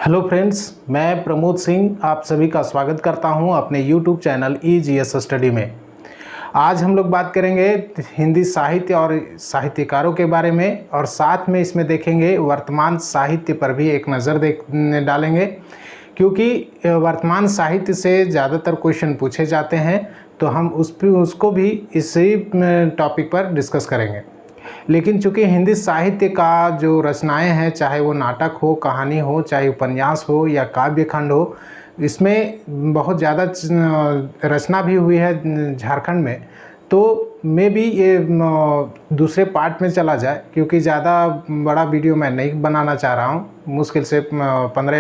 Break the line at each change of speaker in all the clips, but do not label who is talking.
Hello friends, मैं प्रमोद सिंह आप सभी का स्वागत करता हूं अपने यूट्यूब चैनल ईजीएस स्टडी में। आज हम लोग बात करेंगे हिंदी साहित्य और साहित्यकारों के बारे में और साथ में इसमें देखेंगे वर्तमान साहित्य पर भी एक नज़र डालेंगे, क्योंकि वर्तमान साहित्य से ज़्यादातर क्वेश्चन पूछे जाते हैं, तो हम उसको भी इसी टॉपिक पर डिस्कस करेंगे। लेकिन चूँकि हिंदी साहित्य का जो रचनाएं हैं, चाहे वो नाटक हो, कहानी हो, चाहे उपन्यास हो या काव्य खंड हो, इसमें बहुत ज़्यादा रचना भी हुई है झारखंड में। तो मैं भी ये दूसरे पार्ट में चला जाए, क्योंकि ज़्यादा बड़ा वीडियो मैं नहीं बनाना चाह रहा हूँ। मुश्किल से 15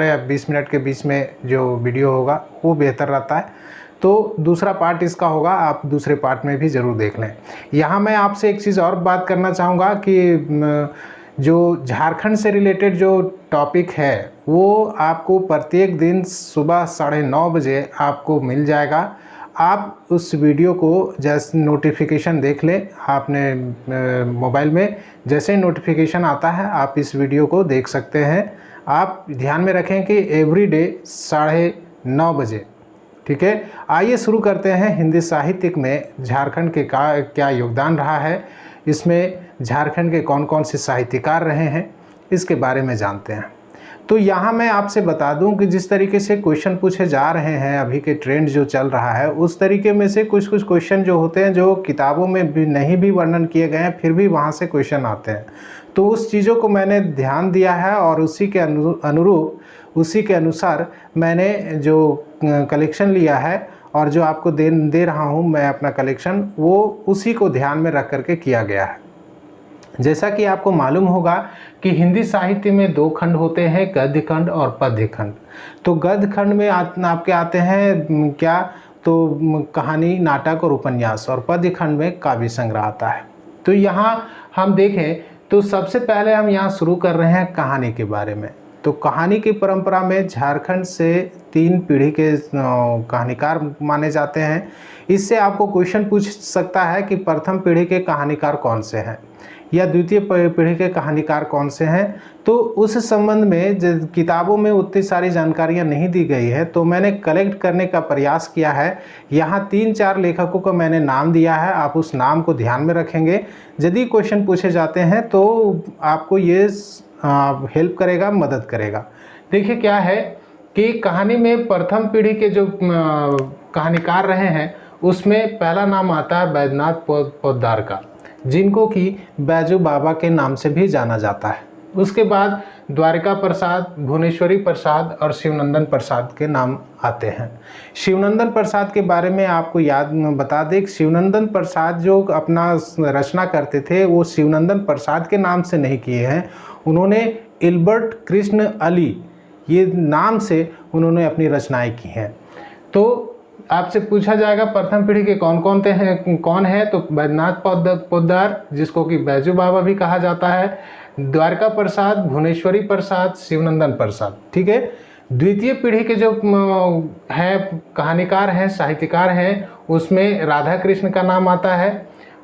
या 20 मिनट के बीच में जो वीडियो होगा वो बेहतर रहता है। तो दूसरा पार्ट इसका होगा, आप दूसरे पार्ट में भी ज़रूर देख लें। यहाँ मैं आपसे एक चीज़ और बात करना चाहूँगा कि जो झारखंड से रिलेटेड जो टॉपिक है वो आपको प्रत्येक दिन सुबह 9:30 बजे आपको मिल जाएगा। आप उस वीडियो को जैसे नोटिफिकेशन देख लें, आपने मोबाइल में जैसे नोटिफिकेशन आता है आप इस वीडियो को देख सकते हैं। आप ध्यान में रखें कि एवरीडे 9:30 बजे, ठीक है। आइए शुरू करते हैं हिंदी साहित्य में झारखंड के क्या योगदान रहा है, इसमें झारखंड के कौन कौन से साहित्यकार रहे हैं, इसके बारे में जानते हैं। तो यहाँ मैं आपसे बता दूं कि जिस तरीके से क्वेश्चन पूछे जा रहे हैं, अभी के ट्रेंड जो चल रहा है, उस तरीके में से कुछ क्वेश्चन जो होते हैं जो किताबों में भी नहीं भी वर्णन किए गए हैं, फिर भी वहाँ से क्वेश्चन आते हैं। तो उस चीज़ों को मैंने ध्यान दिया है और उसी के अनुरूप उसी के अनुसार मैंने जो कलेक्शन लिया है और जो आपको दे रहा हूँ मैं अपना कलेक्शन, वो उसी को ध्यान में रख करके किया गया है। जैसा कि आपको मालूम होगा कि हिंदी साहित्य में 2 खंड होते हैं, गद्य खंड और पद्य खंड। तो गद्य खंड में आपके आते हैं क्या, तो कहानी, नाटक और उपन्यास, और पद्य खंड में काव्य संग्रह आता है। तो यहाँ हम देखें तो सबसे पहले हम यहाँ शुरू कर रहे हैं कहानी के बारे में। तो कहानी की परंपरा में झारखंड से 3 पीढ़ी के कहानीकार माने जाते हैं। इससे आपको क्वेश्चन पूछ सकता है कि प्रथम पीढ़ी के कहानीकार कौन से हैं या द्वितीय पीढ़ी के कहानीकार कौन से हैं। तो उस संबंध में किताबों में उतनी सारी जानकारियां नहीं दी गई है, तो मैंने कलेक्ट करने का प्रयास किया है। यहाँ 3-4 लेखकों को मैंने नाम दिया है, आप उस नाम को ध्यान में रखेंगे। यदि क्वेश्चन पूछे जाते हैं तो आपको ये हेल्प करेगा, मदद करेगा। देखिए क्या है कि कहानी में प्रथम पीढ़ी के जो कहानीकार रहे हैं उसमें पहला नाम आता है बैजनाथ पोद्दार का, जिनको कि बैजू बाबा के नाम से भी जाना जाता है। उसके बाद द्वारिका प्रसाद, भुवनेश्वरी प्रसाद और शिवनंदन प्रसाद के नाम आते हैं। शिवनंदन प्रसाद के बारे में आपको बता दें कि शिवनंदन प्रसाद जो अपना रचना करते थे वो शिवनंदन प्रसाद के नाम से नहीं किए हैं, उन्होंने इल्बर्ट कृष्ण अली ये नाम से उन्होंने अपनी रचनाएं की हैं। तो आपसे पूछा जाएगा प्रथम पीढ़ी के कौन है, तो बैजनाथ पोद्दार, जिसको कि बैजू बाबा भी कहा जाता है, द्वारका प्रसाद, भुवनेश्वरी प्रसाद, शिवनंदन प्रसाद, ठीक है। द्वितीय पीढ़ी के जो हैं कहानीकार हैं, साहित्यकार हैं, उसमें राधा कृष्ण का नाम आता है,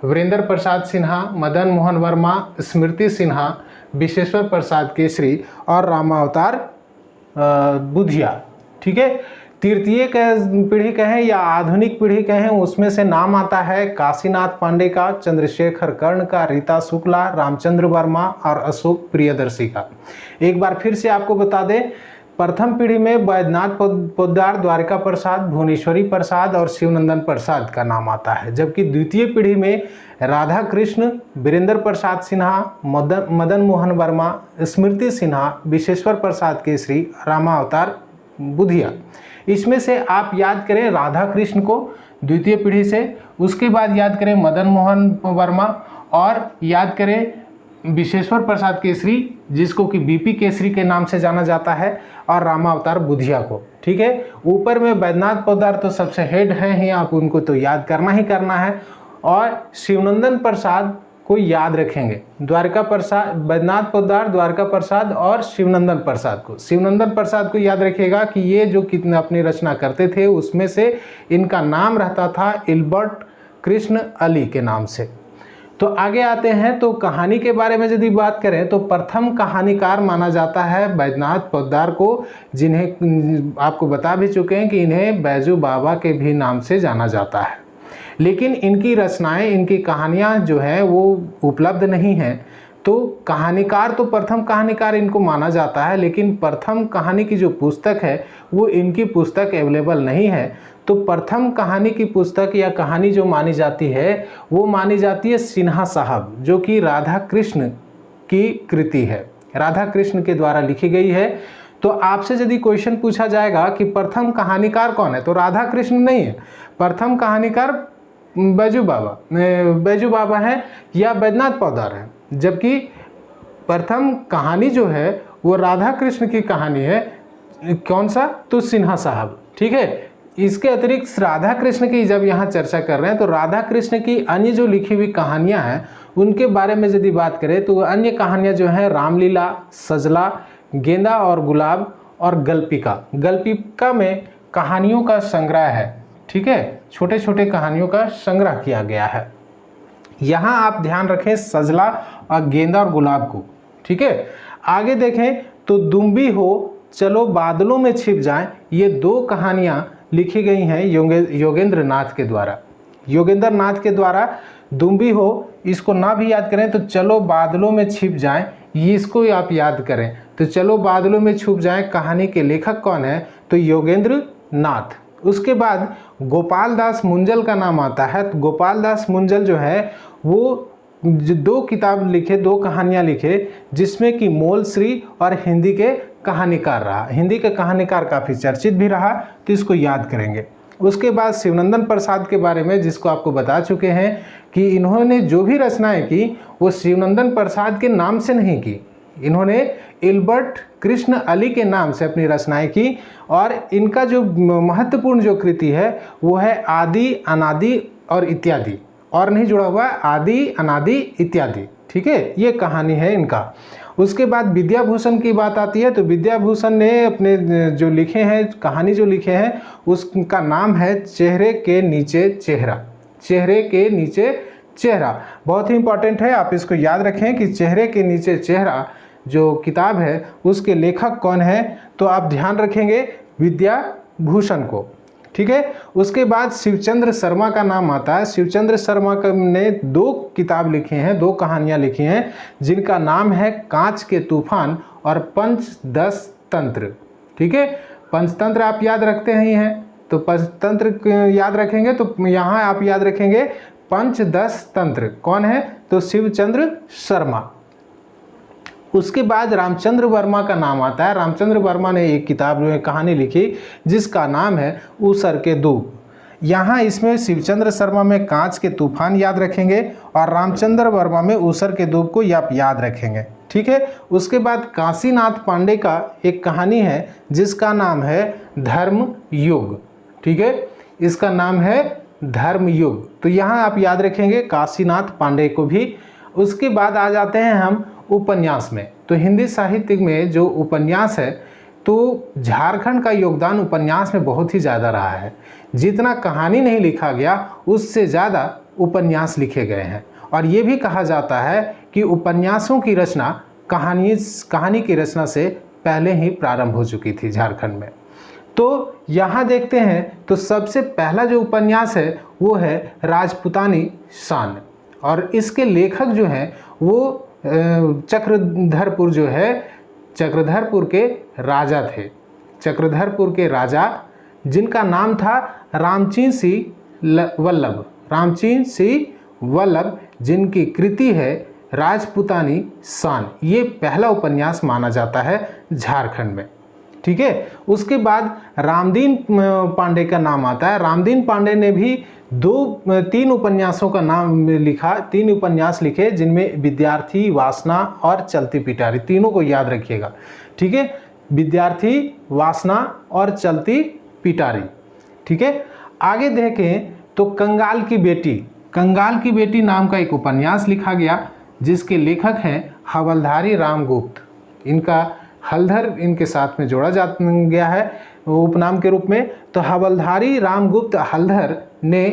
वीरेंद्र प्रसाद सिन्हा, मदन मोहन वर्मा, स्मृति सिन्हा, विश्वेश्वर प्रसाद केसरी और रामावतार बुधिया, ठीक है। तृतीय पीढ़ी कहें या आधुनिक पीढ़ी कहें, उसमें से नाम आता है काशीनाथ पांडे का, चंद्रशेखर कर्ण का, रीता शुक्ला, रामचंद्र वर्मा और अशोक प्रियदर्शी का। एक बार फिर से आपको बता दें, प्रथम पीढ़ी में बैजनाथ पोद्दार, द्वारिका प्रसाद, भुवनेश्वरी प्रसाद और शिवनंदन प्रसाद का नाम आता है, जबकि द्वितीय पीढ़ी में राधा कृष्ण, वीरेंद्र प्रसाद सिन्हा, मदन मोहन वर्मा, स्मृति सिन्हा, विश्वेश्वर प्रसाद केसरी, रामावतार बुधिया। इसमें से आप याद करें राधा कृष्ण को द्वितीय पीढ़ी से, उसके बाद याद करें मदन मोहन वर्मा और याद करें विश्वेश्वर प्रसाद केसरी, जिसको कि बीपी केसरी के नाम से जाना जाता है, और रामावतार बुधिया को, ठीक है। ऊपर में बैजनाथ पोद्दार तो सबसे हेड हैं ही, आप उनको तो याद करना ही करना है। और शिवनंदन प्रसाद को याद रखेंगे, द्वारका प्रसाद, बैजनाथ पोद्दार, द्वारका प्रसाद और शिवनंदन प्रसाद को। शिवनंदन प्रसाद को याद रखिएगा कि ये जो कितने अपनी रचना करते थे उसमें से इनका नाम रहता था इल्बर्ट कृष्ण अली के नाम से। तो आगे आते हैं। तो कहानी के बारे में यदि बात करें तो प्रथम कहानीकार माना जाता है बैजनाथ पोद्दार को, जिन्हें आपको बता भी चुके हैं कि इन्हें बैजू बाबा के भी नाम से जाना जाता है। लेकिन इनकी रचनाएं, इनकी कहानियां जो है वो उपलब्ध नहीं हैं। तो कहानीकार तो प्रथम कहानीकार इनको माना जाता है, लेकिन प्रथम कहानी की जो पुस्तक है वो इनकी पुस्तक अवेलेबल नहीं है। तो प्रथम कहानी की पुस्तक या कहानी जो मानी जाती है वो मानी जाती है सिन्हा साहब, जो कि राधा कृष्ण की कृति है, राधा कृष्ण के द्वारा लिखी गई है। तो आपसे यदि क्वेश्चन पूछा जाएगा कि प्रथम कहानीकार कौन है, तो राधा कृष्ण नहीं है, प्रथम कहानीकार बैजू बाबा है या बैजनाथ पोद्दार है। जबकि प्रथम कहानी जो है वो राधा कृष्ण की कहानी है। कौन सा? तो सिन्हा साहब। ठीक है। इसके अतिरिक्त राधा कृष्ण की जब यहाँ चर्चा कर रहे हैं तो राधा कृष्ण की अन्य जो लिखी हुई कहानियाँ हैं उनके बारे में यदि बात करें तो अन्य कहानियाँ जो हैं रामलीला, सजला, गेंदा और गुलाब और गल्पिका। गल्पिका में कहानियों का संग्रह है। ठीक है, छोटे छोटे कहानियों का संग्रह किया गया है। यहाँ आप ध्यान रखें सजला और गेंदा और गुलाब को। ठीक है। आगे देखें तो दुम्बी हो, चलो बादलों में छिप जाएं, ये दो कहानियाँ लिखी गई हैं योगेंद्र नाथ के द्वारा। योगेंद्र नाथ के द्वारा दुम्बी हो, इसको ना भी याद करें तो चलो बादलों में छिप जाएं, ये इसको आप याद करें। तो चलो बादलों में छुप जाएं कहानी के लेखक कौन है? तो योगेंद्र नाथ। उसके बाद गोपाल दास मुंजल का नाम आता है। तो गोपाल दास मुंजल जो है वो दो किताब लिखे, दो कहानियाँ लिखे, जिसमें कि मोल श्री और हिंदी के कहानीकार रहा। हिंदी का कहानीकार काफ़ी चर्चित भी रहा, तो इसको याद करेंगे। उसके बाद शिवनंदन प्रसाद के बारे में, जिसको आपको बता चुके हैं कि इन्होंने जो भी रचनाएं की वो शिवनंदन प्रसाद के नाम से नहीं की, इन्होंने इल्बर्ट कृष्ण अली के नाम से अपनी रचनाएं की। और इनका जो महत्वपूर्ण जो कृति है वो है आदि, अनादि और इत्यादि, और नहीं जुड़ा हुआ, आदि, अनादि, इत्यादि। ठीक है, ये कहानी है इनका। उसके बाद विद्याभूषण की बात आती है। तो विद्याभूषण ने अपने जो लिखे हैं, कहानी जो लिखे हैं, उसका नाम है चेहरे के नीचे चेहरा। चेहरे के नीचे चेहरा बहुत ही इंपॉर्टेंट है, आप इसको याद रखें कि चेहरे के नीचे चेहरा जो किताब है उसके लेखक कौन है, तो आप ध्यान रखेंगे विद्याभूषण को। ठीक है। उसके बाद शिवचंद्र शर्मा का नाम आता है। शिवचंद्र शर्मा ने दो किताब लिखे हैं, दो कहानियां लिखी हैं, जिनका नाम है कांच के तूफान और पंचदश तंत्र। ठीक है, पंचतंत्र आप याद रखते ही हैं, तो पंचतंत्र याद रखेंगे तो यहाँ आप याद रखेंगे पंचदश तंत्र। कौन है? तो शिवचंद्र शर्मा। उसके बाद रामचंद्र वर्मा का नाम आता है। रामचंद्र वर्मा ने एक किताब में कहानी लिखी जिसका नाम है ऊसर के दूब। यहाँ इसमें शिवचंद्र शर्मा में कांच के तूफान याद रखेंगे और रामचंद्र वर्मा में ऊसर के दूब को आप याद रखेंगे। ठीक है। उसके बाद काशीनाथ पांडे का एक कहानी है जिसका नाम है धर्म युग। ठीक है, इसका नाम है धर्म युग, तो यहाँ आप याद रखेंगे काशीनाथ पांडे को भी। उसके बाद आ जाते हैं हम उपन्यास में। तो हिंदी साहित्य में जो उपन्यास है, तो झारखंड का योगदान उपन्यास में बहुत ही ज़्यादा रहा है। जितना कहानी नहीं लिखा गया उससे ज़्यादा उपन्यास लिखे गए हैं। और ये भी कहा जाता है कि उपन्यासों की रचना कहानी की रचना से पहले ही प्रारंभ हो चुकी थी झारखंड में। तो यहाँ देखते हैं तो सबसे पहला जो उपन्यास है वो है राजपूतानी शान, और इसके लेखक जो हैं वो चक्रधरपुर जो है, चक्रधरपुर के राजा थे। चक्रधरपुर के राजा जिनका नाम था रामचीन सिंह वल्लभ। रामचीन सिंह वल्लभ, जिनकी कृति है राजपूतानी शान। ये पहला उपन्यास माना जाता है झारखंड में। ठीक है। उसके बाद रामदीन पांडे का नाम आता है। रामदीन पांडे ने भी तीन उपन्यासों का नाम लिखा, 3 उपन्यास लिखे, जिनमें विद्यार्थी, वासना और चलती पिटारी, तीनों को याद रखिएगा। ठीक है, विद्यार्थी, वासना और चलती पिटारी। ठीक है। आगे देखें तो कंगाल की बेटी, कंगाल की बेटी नाम का एक उपन्यास लिखा गया जिसके लेखक हैं हवलधारी रामगुप्त। इनका हलधर इनके साथ में जोड़ा जा गया है उपनाम के रूप में। तो हवलधारी रामगुप्त हलधर ने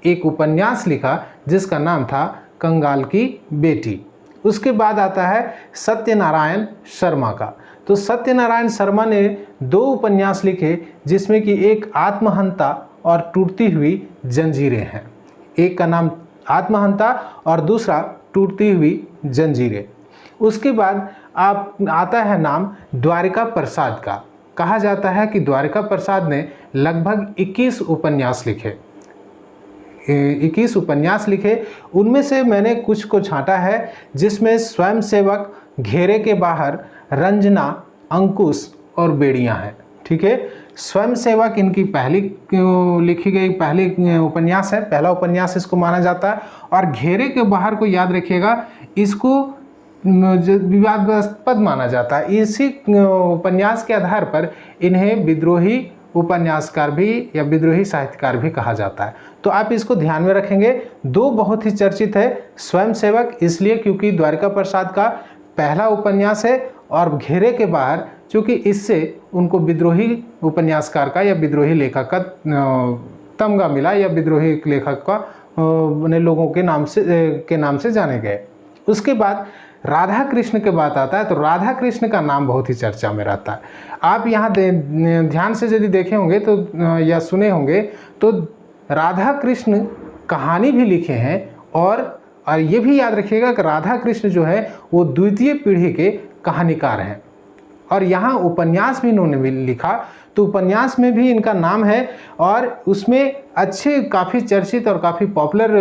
एक उपन्यास लिखा जिसका नाम था कंगाल की बेटी। उसके बाद आता है सत्यनारायण शर्मा का। तो सत्यनारायण शर्मा ने 2 उपन्यास लिखे जिसमें कि एक आत्महंता और टूटती हुई जंजीरें हैं। एक का नाम आत्महंता और दूसरा टूटती हुई जंजीरें। उसके बाद आता है नाम द्वारिका प्रसाद का। कहा जाता है कि द्वारिका प्रसाद ने लगभग 21 उपन्यास लिखे। 21 उपन्यास लिखे, उनमें से मैंने कुछ को छांटा है जिसमें स्वयंसेवक, घेरे के बाहर, रंजना, अंकुश और बेड़ियां हैं। ठीक है, स्वयंसेवक इनकी पहली लिखी गई पहली उपन्यास है, पहला उपन्यास इसको माना जाता है। और घेरे के बाहर को याद रखिएगा, इसको विवादास्पद माना जाता है। इसी उपन्यास के आधार पर इन्हें विद्रोही उपन्यासकार भी या विद्रोही साहित्यकार भी कहा जाता है। तो आप इसको ध्यान में रखेंगे। 2 बहुत ही चर्चित है, स्वयंसेवक इसलिए क्योंकि द्वारिका प्रसाद का पहला उपन्यास है, और घेरे के बाहर क्योंकि इससे उनको विद्रोही उपन्यासकार का या विद्रोही लेखक का तमगा मिला, या विद्रोही लेखक का लोगों के नाम से जाने गए। उसके बाद राधा कृष्ण के बात आता है, तो राधा कृष्ण का नाम बहुत ही चर्चा में रहता है। आप यहाँ ध्यान से यदि देखे होंगे तो या सुने होंगे तो राधा कृष्ण कहानी भी लिखे हैं, और ये भी याद रखिएगा कि राधा कृष्ण जो है वो 2वीं पीढ़ी के कहानीकार हैं। और यहाँ उपन्यास भी इन्होंने भी लिखा, तो उपन्यास में भी इनका नाम है, और उसमें अच्छे काफ़ी चर्चित और काफ़ी पॉपुलर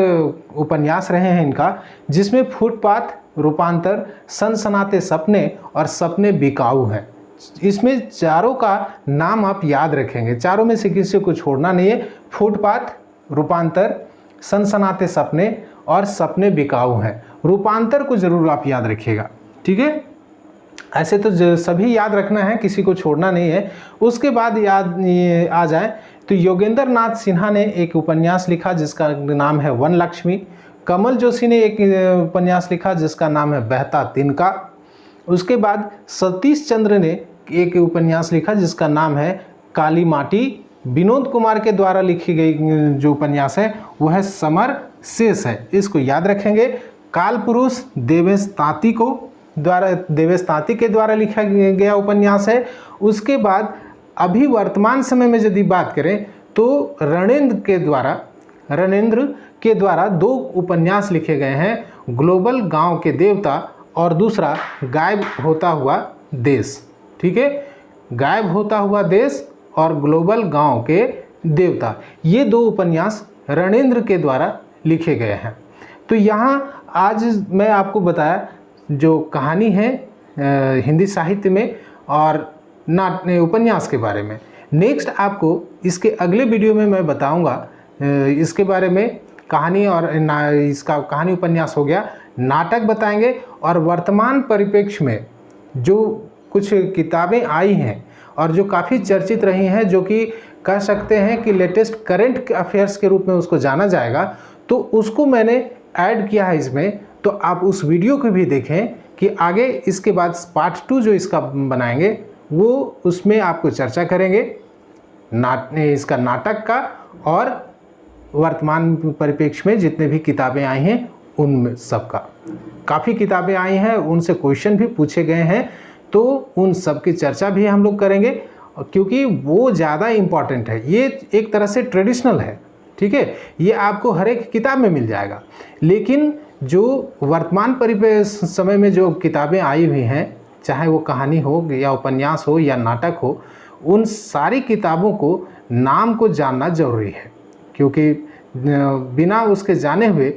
उपन्यास रहे हैं इनका, जिसमें फुटपाथ, रूपांतर, सनसनाते सपने और सपने बिकाऊ हैं। इसमें चारों का नाम आप याद रखेंगे, चारों में से किसी को छोड़ना नहीं है। फुटपाथ, रूपांतर, सनसनाते सपने और सपने बिकाऊ हैं। रूपांतर को जरूर आप याद रखिएगा, ठीक है। ऐसे तो सभी याद रखना है, किसी को छोड़ना नहीं है। उसके बाद याद आ जाए तो योगेंद्र नाथ सिन्हा ने एक उपन्यास लिखा जिसका नाम है वन लक्ष्मी। कमल जोशी ने एक उपन्यास लिखा जिसका नाम है बहता तिनका। उसके बाद सतीश चंद्र ने एक उपन्यास लिखा जिसका नाम है काली माटी। विनोद कुमार के द्वारा लिखी गई जो उपन्यास है वह है समर शेष है, इसको याद रखेंगे। काल पुरुष देवेश तांती के द्वारा लिखा गया उपन्यास है। उसके बाद अभी वर्तमान समय में यदि बात करें तो रणेंद्र के द्वारा 2 उपन्यास लिखे गए हैं, ग्लोबल गांव के देवता और दूसरा गायब होता हुआ देश। ठीक है, गायब होता हुआ देश और ग्लोबल गांव के देवता, ये 2 उपन्यास रणेंद्र के द्वारा लिखे गए हैं। तो यहाँ आज मैं आपको बताया जो कहानी है हिंदी साहित्य में और उपन्यास के बारे में। नेक्स्ट आपको इसके अगले वीडियो में मैं बताऊंगा इसके बारे में। कहानी और इसका कहानी उपन्यास हो गया, नाटक बताएंगे, और वर्तमान परिप्रेक्ष्य में जो कुछ किताबें आई हैं और जो काफ़ी चर्चित रही हैं, जो कि कह सकते हैं कि लेटेस्ट करंट अफेयर्स के रूप में उसको जाना जाएगा, तो उसको मैंने ऐड किया है इसमें। तो आप उस वीडियो को भी देखें कि आगे इसके बाद पार्ट 2 जो इसका बनाएंगे वो उसमें आपको चर्चा करेंगे इसका नाटक का, और वर्तमान परिप्रेक्ष्य में जितने भी किताबें आई हैं उन सब का। काफ़ी किताबें आई हैं, उनसे क्वेश्चन भी पूछे गए हैं, तो उन सब की चर्चा भी हम लोग करेंगे क्योंकि वो ज़्यादा इम्पॉर्टेंट है। ये एक तरह से ट्रेडिशनल है, ठीक है, ये आपको हर एक किताब में मिल जाएगा। लेकिन जो वर्तमान समय में जो किताबें आई हुई हैं, चाहे वो कहानी हो या उपन्यास हो या नाटक हो, उन सारी किताबों को नाम को जानना जरूरी है, क्योंकि बिना उसके जाने हुए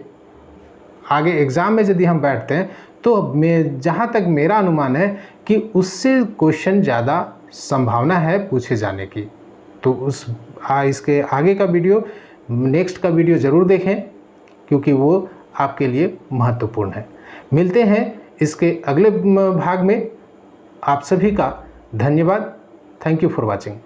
आगे एग्ज़ाम में यदि हम बैठते हैं तो जहाँ तक मेरा अनुमान है कि उससे क्वेश्चन ज़्यादा संभावना है पूछे जाने की। तो इसके आगे का वीडियो, नेक्स्ट का वीडियो ज़रूर देखें क्योंकि वो आपके लिए महत्वपूर्ण है। मिलते हैं इसके अगले भाग में। आप सभी का धन्यवाद। Thank you for watching.